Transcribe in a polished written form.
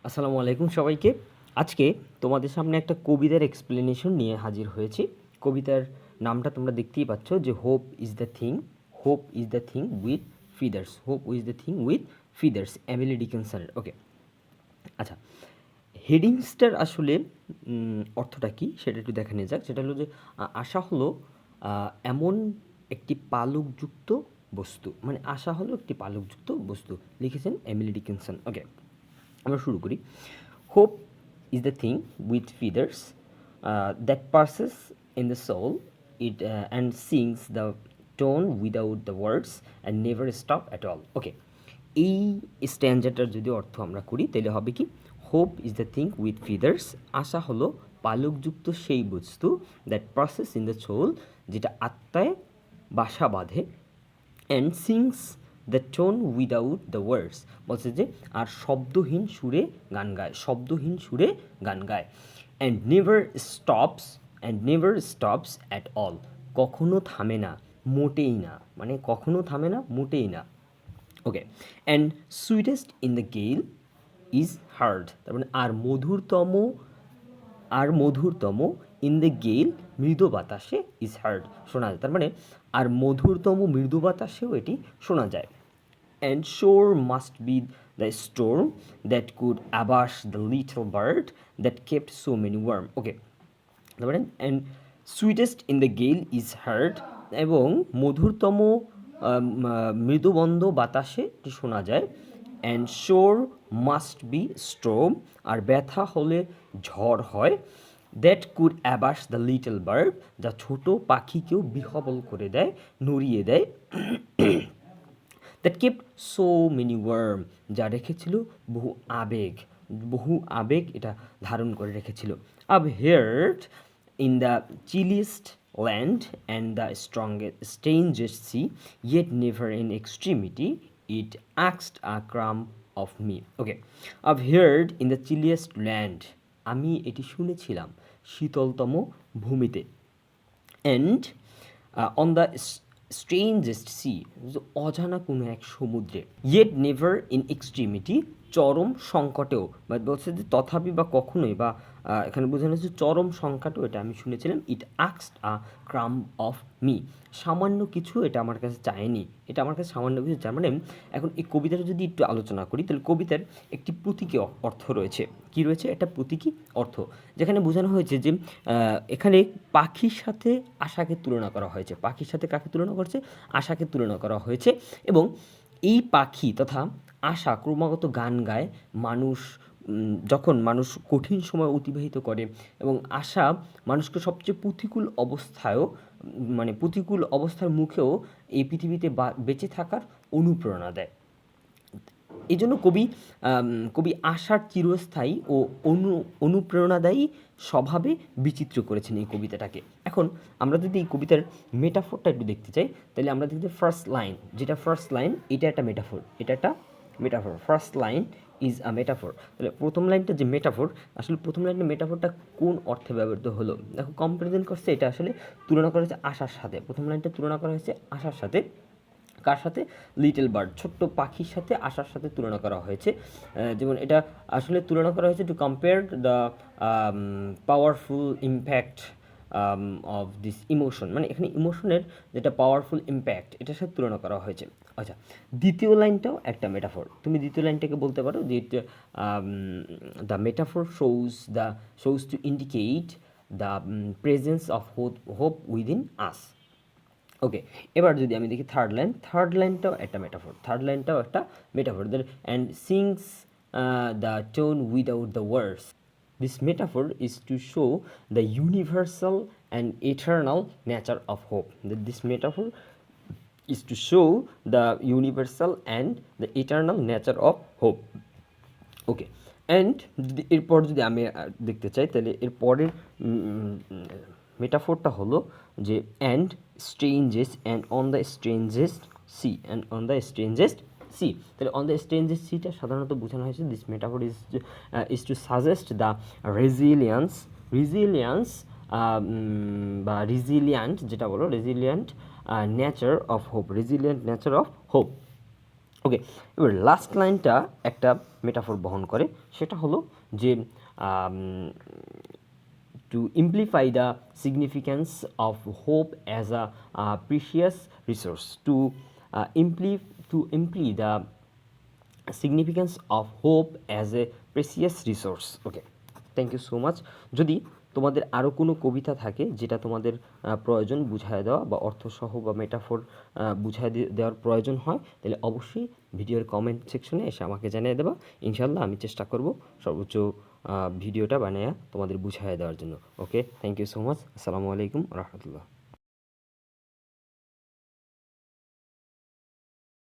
আসসালামু আলাইকুম সবাইকে। আজকে তোমাদের সামনে একটা কবিতার এক্সপ্লেনেশন নিয়ে হাজির হয়েছি। কবিতার নামটা তোমরা দেখতেই পাচ্ছ যে hope is the thing, hope is the thing with feathers, hope is the thing with feathers, Emily ডিকিনসনের। ওকে, আচ্ছা, হেডিংসটার আসলে অর্থটা কী সেটা একটু দেখা নিয়ে যাক। সেটা হলো যে আশা হলো এমন একটি পালকযুক্ত বস্তু, মানে আশা হলো একটি পালকযুক্ত বস্তু, লিখেছেন এমিলি ডিকিনসন। ওকে, আমরা শুরু করি। Hope is the thing with feathers that passes in the soul it and sings the tone without the words and never stop at all. Okay, এই স্ট্যান্ডারটার যদি অর্থ আমরা করি তাহলে হবে কি, hope is the thing with feathers, আশা হলো পালকযুক্ত সেই বস্তু, that perches in the soul, যেটা আত্মায় বাসা বাঁধে, and sings the tone without the words, বলছে যে আর শব্দহীন সুরে গান গায়, শব্দহীন সুরে গান গায়, and never stops at all, কখনো থামে না, মোটেই না, মানে কখনো থামে না, মোটেই না। ওকে, and sweetest in the gale is hard, তার মানে আর মধুরতম ইন দ্য গেল, মৃদু বাতাসে, ইজ হার্ড, শোনা যায়, তার মানে আর মধুরতম মৃদু বাতাসেও এটি শোনা যায়। And sore must be the storm that could abash the little bird that kept so many warm. Okay, তারপরে and sweetest in the gale is heard, এবং মধুরতম মৃদুবন্ধ বাতাসে এটি শোনা যায়। And sore must B storm, আর ব্যথা হলে ঝড় হয়। That could abash the little bird, যা ছোট পাখিকেও বিহবল করে দেয়, নড়িয়ে দেয়। That kept so many warm, যা রেখেছিল বহু আবেগ এটা ধারণ করে রেখেছিল। I've heard in the chilliest land and the strangest sea, yet never in extremity it আক্সড a crumb of me. Okay, I've heard in the chilliest land, আমি এটি শুনেছিলাম শীতলতম ভূমিতে, and on the strangest sea, অজানা কোনো এক সমুদ্রে, ইয়েট নেভার ইন এক্সট্রিমিটি, চরম সংকটেও, বা বলছে যে তথাপি বা কখনোই, বা এখানে বোঝানো হচ্ছে চরম সংকটেও এটা আমি শুনেছিলাম। ইট আক্সড আ ক্রাম অফ মি, সামান্য কিছু এটা আমার কাছে চায়নি, এটা আমার কাছে সামান্য কিছু চায়। মানে এখন এই কবিতাটা যদি একটু আলোচনা করি তাহলে কবিতার একটি প্রতীকী অর্থ রয়েছে। কি রয়েছে? একটা প্রতীকী অর্থ, যেখানে বোঝানো হয়েছে যে এখানে পাখির সাথে আশাকে তুলনা করা হয়েছে। পাখির সাথে কাকে তুলনা করছে? আশাকে তুলনা করা হয়েছে। এবং এই পাখি তথা আশা ক্রমাগত গান গায়, যখন মানুষ কঠিন সময় অতিবাহিত করে, এবং আশা মানুষকে সবচেয়ে প্রতিকূল অবস্থায়ও, মানে প্রতিকূল অবস্থার মুখেও এই পৃথিবীতে বেঁচে থাকার অনুপ্রেরণা দেয়। এই জন্য কবি আশার চিরস্থায়ী ও অনুপ্রেরণাদায়ী স্বভাবে বিচিত্র করেছেন এই কবিতাটাকে। এখন আমরা যদি এই কবিতার মেটাফোরটা একটু দেখতে চাই, তাহলে আমরা দেখতে ফার্স্ট লাইন, এটা একটা metaphor, first line is a metaphor. তাহলে প্রথম লাইনটা যে মেটাফোর, আসলে প্রথম লাইনের মেটাফোরটা কোন অর্থে ব্যবহৃত হলো? দেখো, কম্পারিজন করছে, এটা আসলে তুলনা করা হয়েছে আশার সাথে। প্রথম লাইনটা তুলনা করা হয়েছে আশার সাথে, কার সাথে? লিটল বার্ড, ছোট্ট পাখির সাথে আশার সাথে তুলনা করা হয়েছে। যেমন এটা আসলে তুলনা করা হয়েছে to compare the powerful impact of this emotion, মানে এখানে ইমোশনের যেটা পাওয়ারফুল ইম্প্যাক্ট, এটার সাথে তুলনা করা হয়েছে। আচ্ছা, দ্বিতীয় লাইনটাও একটা মেটাফোর। তুমি দ্বিতীয় লাইনটাকে বলতে পারো যে the metaphor shows to indicate the presence of hope within us. Okay, এবার যদি আমি দেখি থার্ড লাইনটাও একটা metaphor, and sings the tone without the words. This metaphor is to show the universal and eternal nature of hope. This metaphor is to show the universal and the eternal nature of hope. Okay, and এরপর যদি আমি দেখতে চাই তাহলে এরপরের মেটাফোরটা হলো যে and strangest and on the strangest sea, তাহলে অন দ্য স্ট্রেঞ্জেস্ট সিটা সাধারণত বোঝানো হয়েছে this metaphor is to suggest the resilience বা রেজিলিয়েন্ট, যেটা বলো resilient nature of hope, okay, এবার লাস্ট লাইনটা একটা মেটাফর বহন করে, সেটা হলো যে to amplify the significance of hope as a precious resource, to amplify the significance of hope as a precious resource. Okay, thank you so much. যদি তোমাদের আরও কোনো কবিতা থাকে যেটা তোমাদের প্রয়োজন বুঝায় দেওয়া বা অর্থসহ বা মেটাফোর বুঝায় দেওয়ার প্রয়োজন হয়, তাহলে অবশ্যই ভিডিওর কমেন্ট সেকশনে এসে আমাকে জানিয়ে দেবা। ইনশাল্লাহ আমি চেষ্টা করব সর্বোচ্চ ভিডিওটা বানিয়ে তোমাদের বুঝায় দেওয়ার জন্য। ওকে, থ্যাংক ইউ সো মাচ। আসসালামু আলাইকুম রহমতুল্লাহ।